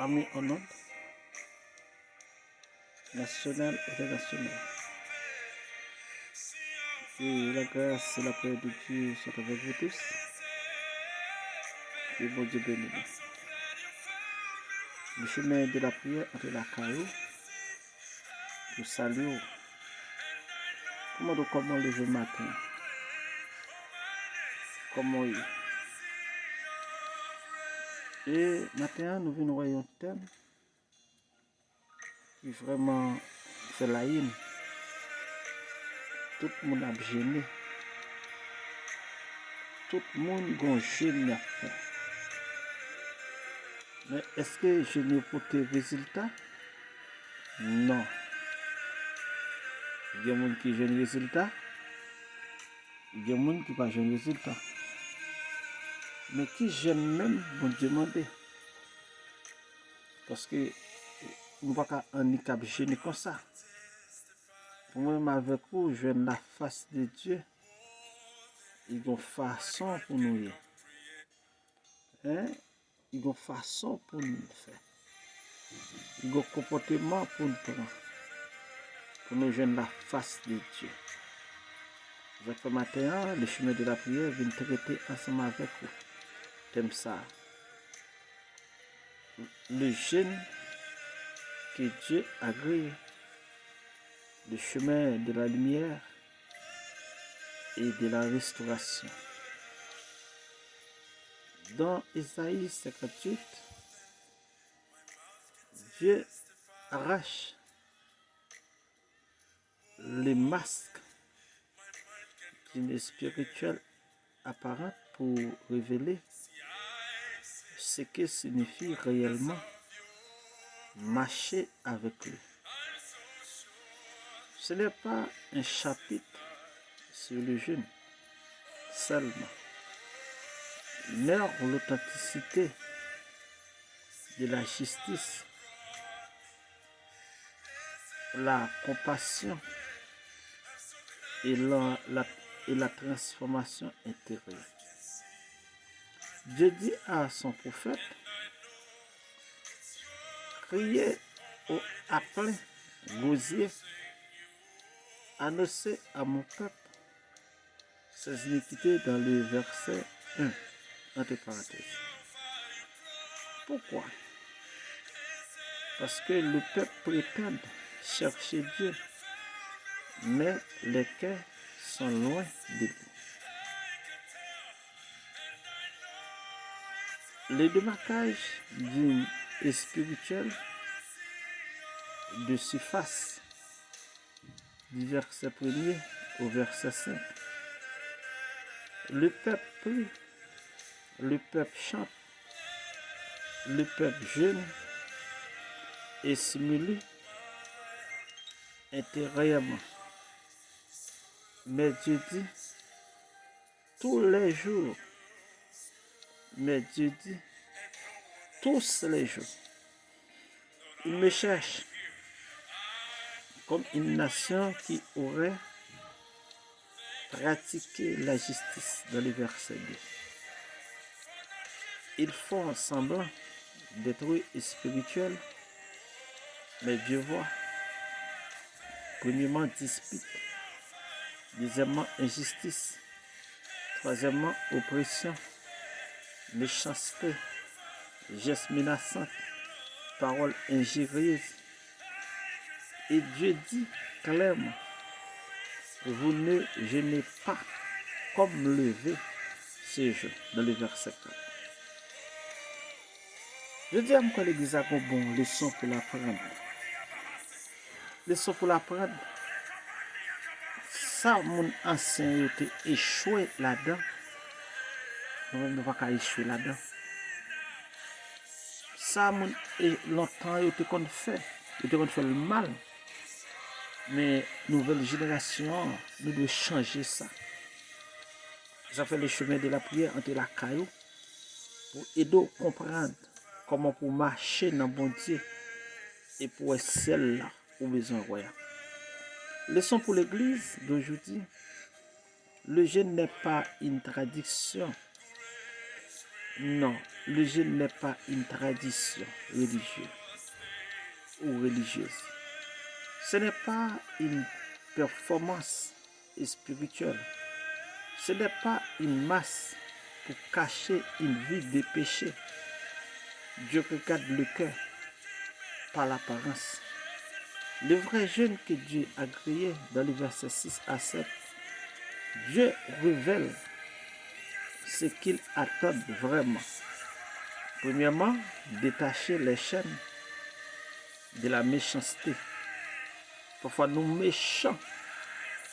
amis en ondes, national et international. Que la grâce et la paix de Dieu soient avec vous tous. Que bon Dieu bénisse. Le chemin de la prière entre la caillou, pour saluer. Comment le jour matin? Comment il Et maintenant, nous venons voir un thème qui vraiment fait la haine. Tout le monde a gêné. Tout le monde a gêné. Mais est-ce que je n'ai pas de résultat? Non. Il y a des gens qui gênent résultat. Il y a des gens qui ne gênent pas résultat. Mais qui gênent même, bon Dieu demander. Parce que nous ne pouvons pas en gêner comme ça. Pour moi, avec vous, je la face de Dieu. Il y a une façon pour nous. Hein? Il y a une façon pour nous faire. Il y a un comportement pour nous prendre. Pour nous joindre la face de Dieu. Ce matin, le chemin de la prière vient traiter ensemble avec vous. Thème ça. Le jeûne que Dieu a créé. Le chemin de la lumière et de la restauration. Dans Isaïe 58, Dieu arrache les masques d'une spirituelle apparente pour révéler ce que signifie réellement marcher avec lui. Ce n'est pas un chapitre sur le jeûne seulement, mais l'authenticité de la justice, la compassion et la transformation intérieure. Dieu dit à son prophète, criez au appel gosier, annoncez à mon peuple ses iniquités dans le verset 1, entre parenthèses. Pourquoi? Parce que le peuple prétend chercher Dieu, mais les cœurs sont loin de lui. Le démarquage d'une spirituelle de surface du verset 1er au verset 5. Le peuple prie, le peuple chante, le peuple jeûne et simule intérieurement. Mais Dieu dit tous les jours, mais Dieu dit tous les jours. Il me cherche comme une nation qui aurait pratiqué la justice dans le verset 2. Ils font semblant d'être spirituels, mais Dieu voit. Premièrement, dispute. Deuxièmement, injustice. Troisièmement, oppression. Méchanceté. Gestes menaçants. Paroles injurieuses. Et Dieu dit clairement, vous ne jeûnez pas comme levé ce jour, dans le verset 4. Je dis à moi l'église a une bonne leçon pour l'apprendre. Leçon pour l'apprendre. Ça, mon ancien était échoué là-dedans. Nous ne pouvons pas échouer là-dedans. Ça, mon longtemps, il était qu'on fait. Il était qu'on fait le mal. Mais nouvelle génération, nous devons changer ça. Ça fait le chemin de la prière entre la caillou pour aider à comprendre comment pour marcher dans le bon Dieu et pour être celle-là où besoin royal. Leçon pour l'église d'aujourd'hui. Le jeûne n'est pas une tradition, Non, le jeûne n'est pas une tradition religieuse ou religieuse. Ce n'est pas une performance spirituelle. Ce n'est pas une masse pour cacher une vie de péché. Dieu regarde le cœur, pas l'apparence. Le vrai jeûne que Dieu a créé dans le verset 6 à 7, Dieu révèle ce qu'il attend vraiment. Premièrement, détacher les chaînes de la méchanceté. Parfois, nous méchants,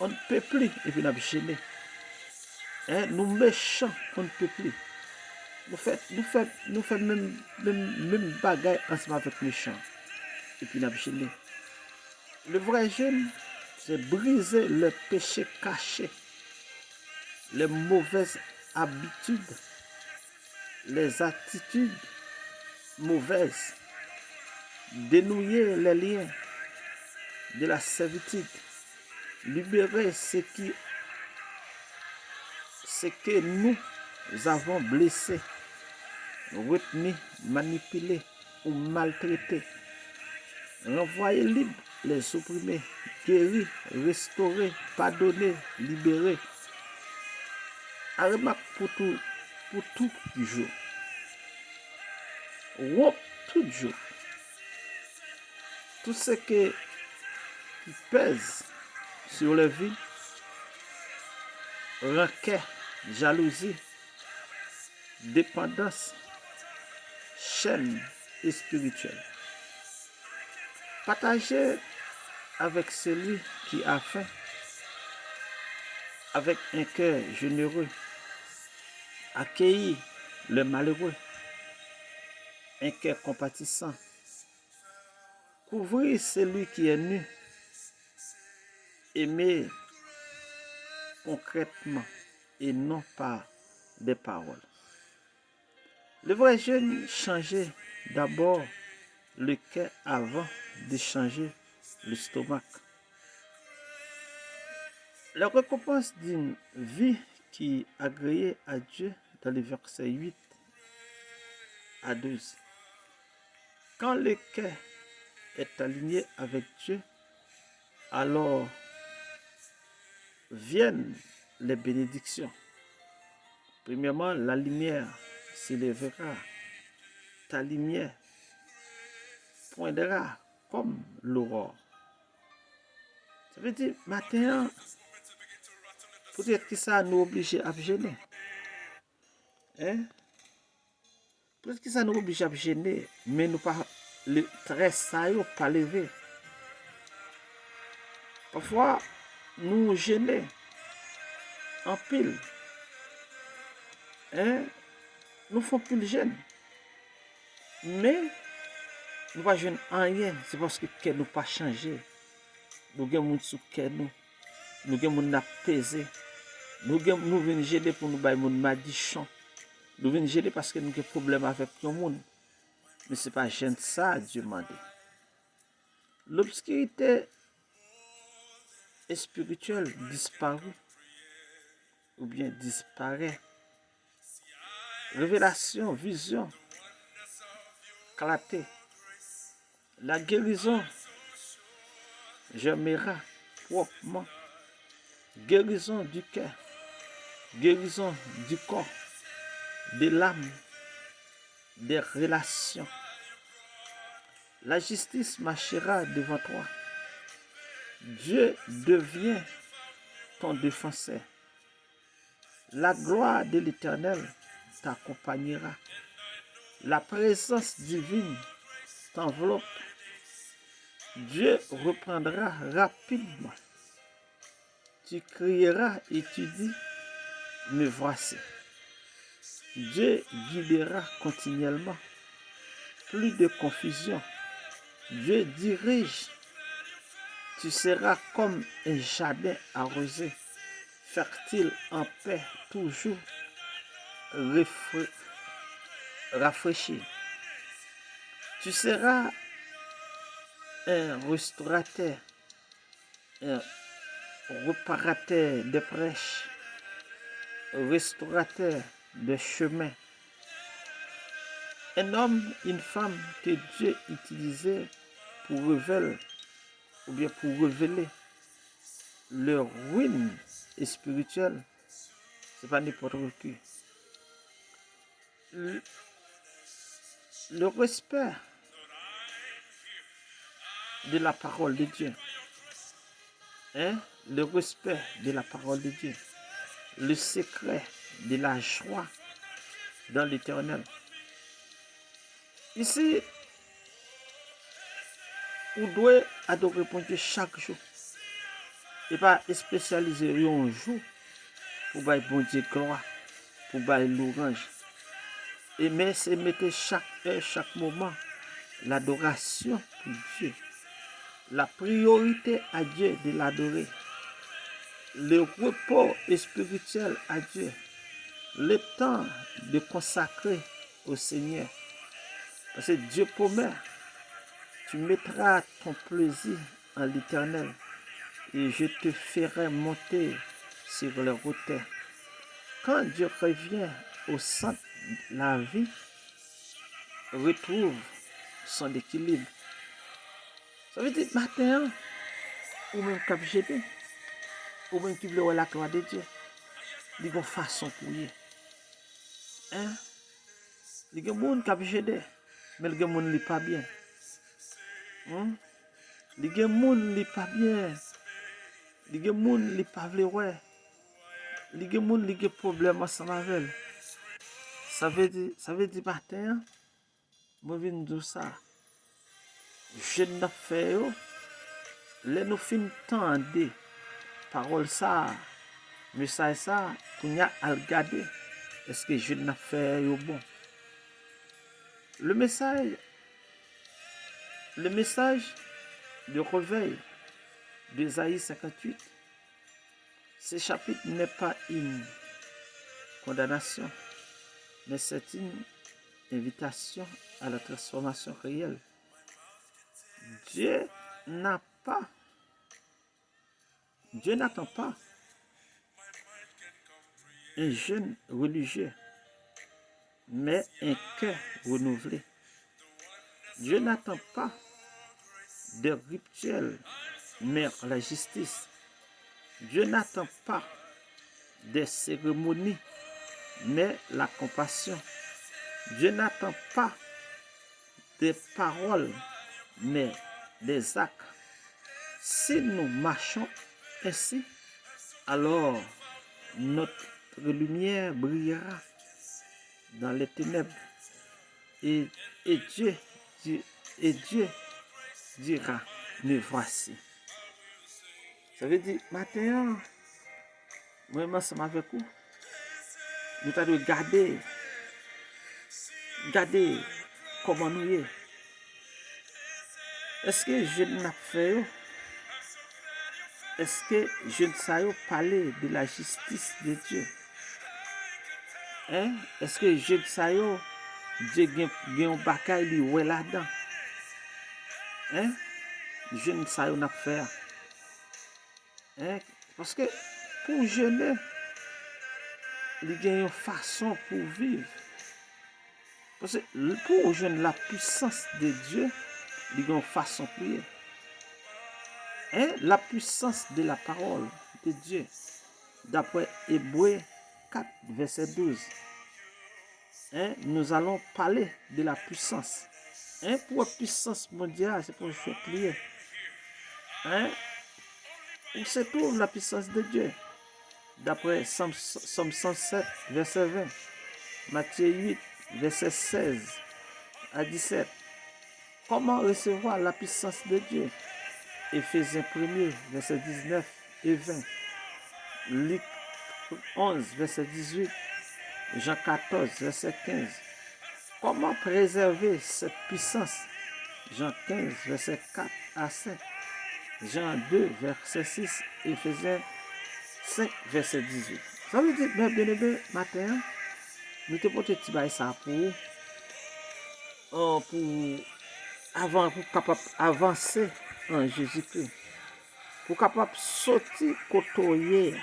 on ne peut plus, et puis nous sommes gênés. Nous méchants, on ne peut plus. Nous faisons même bagaille ensemble avec méchants. Et puis nous sommes gênés. Le vrai jeûne, c'est briser le péché caché, les mauvaises habitudes, les attitudes mauvaises, dénouer les liens de la servitude, libérer ce que nous avons blessé, retenu, manipulé ou maltraité, renvoyer libre les opprimés, guérir, restaurer, pardonner, libérer. À remarque pour tout jour. Tout jour. Tout ce qui pèse sur la vie, rancœur, jalousie, dépendance, chaîne spirituelle. Partagez avec celui qui a faim, avec un cœur généreux. Accueillir le malheureux, un cœur compatissant. Couvrir celui qui est nu. Aimer concrètement et non par des paroles. Le vrai jeûne changeait d'abord le cœur avant de changer le stomac. La récompense d'une vie qui agréait à Dieu dans les versets 8 à 12. Quand le cœur est aligné avec Dieu, alors viennent les bénédictions. Premièrement, la lumière s'élèvera. Ta lumière poindra comme l'aurore. Ça veut dire, matin, peut-être que ça nous oblige à gêner. Peut-être que ça nous oblige à gêner, mais nous pas le très ça pas lever. Parfois, nous gêner en pile. Nous faisons plus de gêne. Mais nous ne pas gêner en rien. C'est parce que nous pas changé. Nous avons sous nous. Nous avons apaisé. Nous venons gêner pour nous bailler mon madichon. Nous venons gêner parce que nous avons des problèmes avec tout le monde. Mais ce n'est pas gêne ça, Dieu m'a dit. L'obscurité spirituelle disparaît ou bien disparaît. Révélation, vision, clarté. La guérison germera proprement. Guérison du cœur, guérison du corps, de l'âme, des relations. La justice marchera devant toi. Dieu devient ton défenseur. La gloire de l'Éternel t'accompagnera. La présence divine t'enveloppe. Dieu reprendra rapidement. Tu crieras et tu dis, me voici. Dieu guidera continuellement. Plus de confusion. Dieu dirige. Tu seras comme un jardin arrosé, fertile en paix, toujours rafraîchi. Tu seras un restaurateur, un réparateur de prêches, restaurateur de chemins, un homme, une femme que Dieu utilisait pour révéler, ou bien pour révéler leur ruine spirituelle, c'est pas n'importe qui. Le respect de la parole de Dieu, hein? Le respect de la parole de Dieu, le secret de la joie dans l'Éternel. Ici, on doit adorer pour Dieu chaque jour. Et pas spécialiser un jour pour bailler bon Dieu gloire, pour bailler l'orange. Et mais c'est mettre chaque heure, chaque moment, l'adoration pour Dieu. La priorité à Dieu de l'adorer. Le repos spirituel à Dieu. Le temps de consacrer au Seigneur. Parce que Dieu promet, tu mettras ton plaisir en l'Éternel et je te ferai monter sur les hauteurs. Quand Dieu revient au centre de la vie, retrouve son équilibre. Ça veut dire matin, ou même cap jeté, ou même qui veut voir la gloire de Dieu, il y a une façon pour y. Hein? Il y a des gens qui ont jeté, mais il y a des gens qui ne pas bien. Il y a des gens qui ne pas bien. Il y a des gens qui ne pas vrai. Il y a des gens qui ont des problèmes ensemble avec. Ça veut dire matin, moi je viens de ça. Je n'ai fait les nous fin tendre parole ça, message ça, pour y a à regarder. Est-ce que je n'ai fait bon? Le message de réveil d'Ésaïe 58, ce chapitre n'est pas une condamnation, mais c'est une invitation à la transformation réelle. Dieu n'attend pas un jeune religieux, mais un cœur renouvelé. Dieu n'attend pas des rituels, mais la justice. Dieu n'attend pas des cérémonies, mais la compassion. Dieu n'attend pas des paroles, mais des actes. Si nous marchons ainsi, alors notre lumière brillera dans les ténèbres et Dieu dira, me voici. Ça veut dire, matin, moi, ensemble avec vous, nous devons garder comment nous y est. Est-ce que je n'ai fait? Est-ce que je ne sais parler de la justice de Dieu? Hein? Est-ce que je ne sais Dieu a un bagaille ouais là-dedans? Hein? Je ne sais pas faire. Hein? Parce que pour jeûner, il y a une façon pour vivre. Parce que pour jeûner la puissance de Dieu, il y a une façon pour vivre. Hein? La puissance de la parole de Dieu, d'après Hébreux 4, verset 12. Hein? Nous allons parler de la puissance. Hein? Pour la puissance mondiale, c'est pour faire prier. Hein? Où se trouve la puissance de Dieu? D'après Somme 107, verset 20. Matthieu 8, verset 16 à 17. Comment recevoir la puissance de Dieu? Éphésiens 1er, verset 19 et 20. Luc 11, verset 18. Jean 14, verset 15. Comment préserver cette puissance? Jean 15, verset 4 à 5. Jean 2, verset 6. Éphésiens 5, verset 18. Ça veut dire, bien aimé, matin, nous te portons petit bail ça pour capable avancer en Jésus-Christ. Pour capable sortir côtoyer.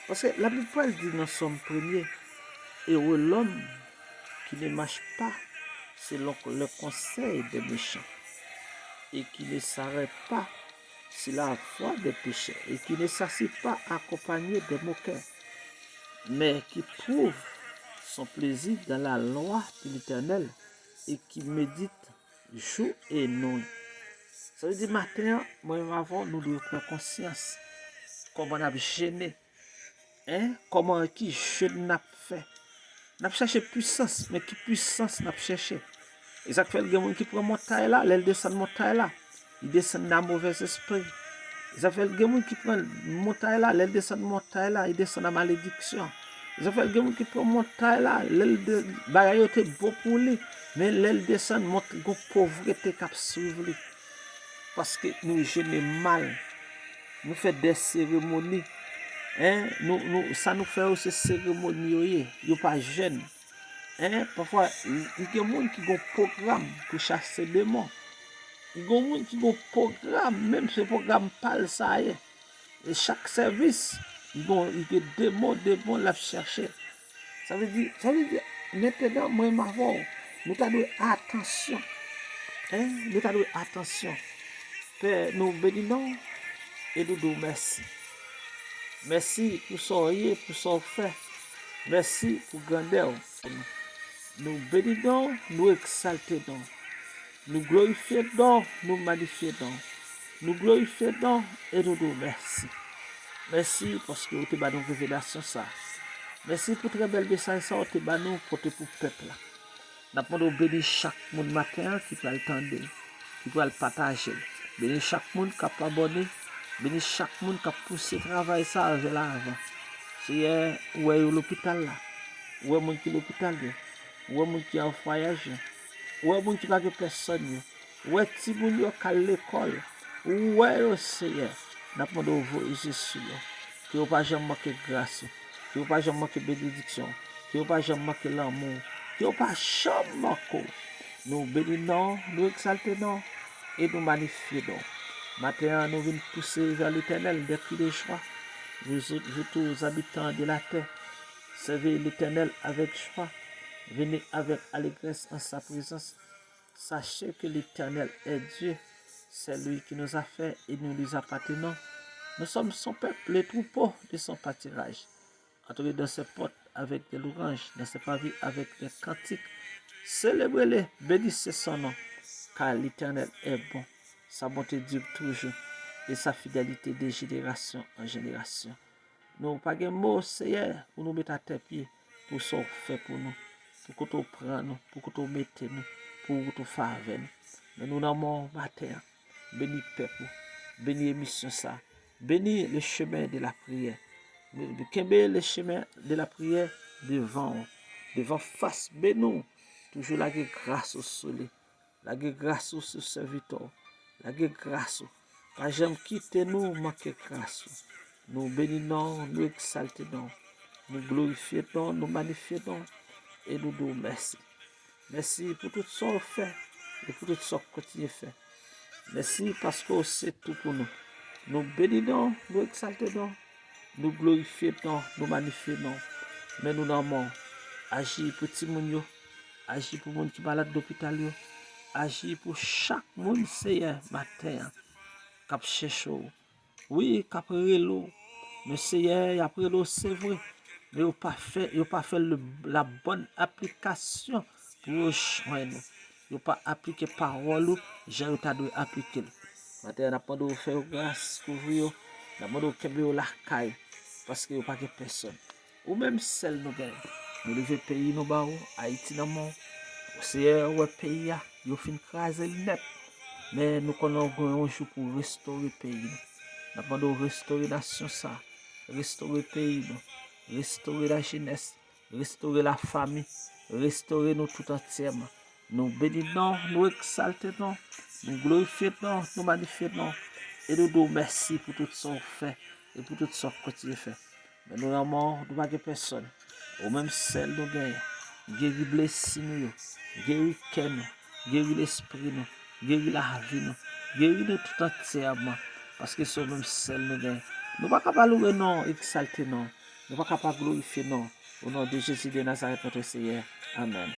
Parce que la Bible dit dans Somme 1er, heureux l'homme qui ne marche pas selon le conseil des méchants, et qui ne s'arrête pas sur la voie des pécheurs, et qui ne s'assied pas accompagné des moqueurs, mais qui trouve son plaisir dans la loi de l'Éternel et qui médite jour et nuit. Ça veut dire matin, moi et avant, nous devons prendre conscience comment on a gêné, comment qui je n'a fait. On a cherché puissance, mais qui puissance n'a cherché. Et ça fait le gens qui prend montagne là, elle descend montagne là, il descend dans mauvais esprit. Ça fait le gens qui prend montagne là, elle descend montagne là, il descend dans malédiction. Ça fait le gens qui prend montagne là, elle bagaille était beau pour lui, mais elle descend monte gon pauvreté cap suivre lui. Parce que nous gênons mal, nous faisons des cérémonies. Ça nous fait aussi cérémonies, ils pas jeunes. Parfois, il y a des gens qui ont un programme pour chasser des démons. Il y a des gens qui ont un programme, même ce programme parle ça. Et chaque service, il y a des démons là chercher. Ça veut dire, maintenant, moi, nous devons attention. Nous devons attention. Père, nous bénissons et nous disons merci. Merci pour ce pour ce fait. Merci pour grandeur. Nous bénissons, nous exaltons, nous glorifions, nous magnifions, nous glorifions et nous disons merci. Merci parce que vous avez donné une révélation ça. Merci pour très bel message ça, vous avez donné pour le peuple. Nous avons béni chaque monde matin qui peut attendre, qui peut le partager. Béni chaque monde qui peut abonner. Béni chaque monde qui a poussé le travail ça avec l'avant. C'est où est l'hôpital là? Où est mon qui l'hôpital là? Où est mon qui en voyage? Où est mon qui n'a personne? Où est petit moun qui à l'école? Où est le Seigneur? N'a pas de vous Jésus qui n'a pas jamais manqué grâce, qui n'a pas jamais manqué bénédiction, qui n'a pas jamais manqué l'amour, qui n'a pas jamais manqué. Nous bénissons, nous exaltons et nous magnifions. Maintenant, nous venons pousser vers l'Éternel depuis les choix. Vous tous habitants de la terre, servez l'Éternel avec joie. Venez avec allégresse en sa présence. Sachez que l'Éternel est Dieu. C'est lui qui nous a fait et nous lui appartenons. Nous sommes son peuple, les troupeaux de son pâturage. Entrez dans ses portes avec des louanges, dans ses pavés avec des cantiques. Célébrez-les, bénissez son nom, car l'Éternel est bon. Sa bonté dure toujours et sa fidélité de génération en génération. Nous n'avons pas de mots, Seigneur, pour nous mettre à tes pieds, pour ce qu'on fait pour nous, pour que tu prennes nous, pour que tu mettes nous, pour que tu fasses avec nous. Mais nous n'avons pas matin. Bénis le peuple, bénis l'émission ça, bénis le chemin de la prière. Bénis le chemin de la prière devant face, bénis toujours la grâce au soleil, la grâce au serviteur. La grâce, pas jamais quitter nous, manquer grâce. Nous bénissons, nous exaltons, nous glorifions, nous magnifions et nous disons merci. Merci pour tout ce qu'on fait et pour tout ce qu'on continue à faire. Merci parce que c'est tout pour nous. Nous bénissons, nous exaltons, nous glorifions, nous magnifions. Mais nous n'avons agir pour tout le monde, agir pour les gens qui sont malades d'hôpital. Agir pour chaque monde, Seigneur, matin, cap cherche. Oui, cap relo. Mais Seigneur, après l'eau, c'est vrai. Mais il n'a pas fait la bonne application pour rejoindre. Il n'a pas appliqué parole, j'ai dû appliquer. Matin, on n'a pas de faire grâce pour vous. On n'a pas de faire la caille. Parce qu'il n'y a pas de personne. Ou même celle nous gagne. Nous devons payer nos barreaux, Haïti dans le monde. Seigneur, ouais, pays, il fin craser net. Mais nous connaissons un jour pour restaurer le pays. Nous avons restaurer la nation, restaurer le pays, restaurer la jeunesse, restaurer la famille, restaurer nous tout entièrement. Nous bénissons, nous exaltons, nous glorifions, nous magnifions. Et nous disons merci pour tout ce qu'on fait et pour tout ce qu'on continue à faire. Mais nous n'avons pas de personne. Ou même celle nous gagne. Guéris blessés nous, guéris cœur nous, guéris l'esprit nous, guéris la vie nous, guéris nous tout entièrement. Parce que c'est même celle nous gagne. Nous ne pouvons pas louer non, exalter non. Nous ne pouvons pas glorifier non. Au nom de Jésus de Nazareth, notre Seigneur. Amen.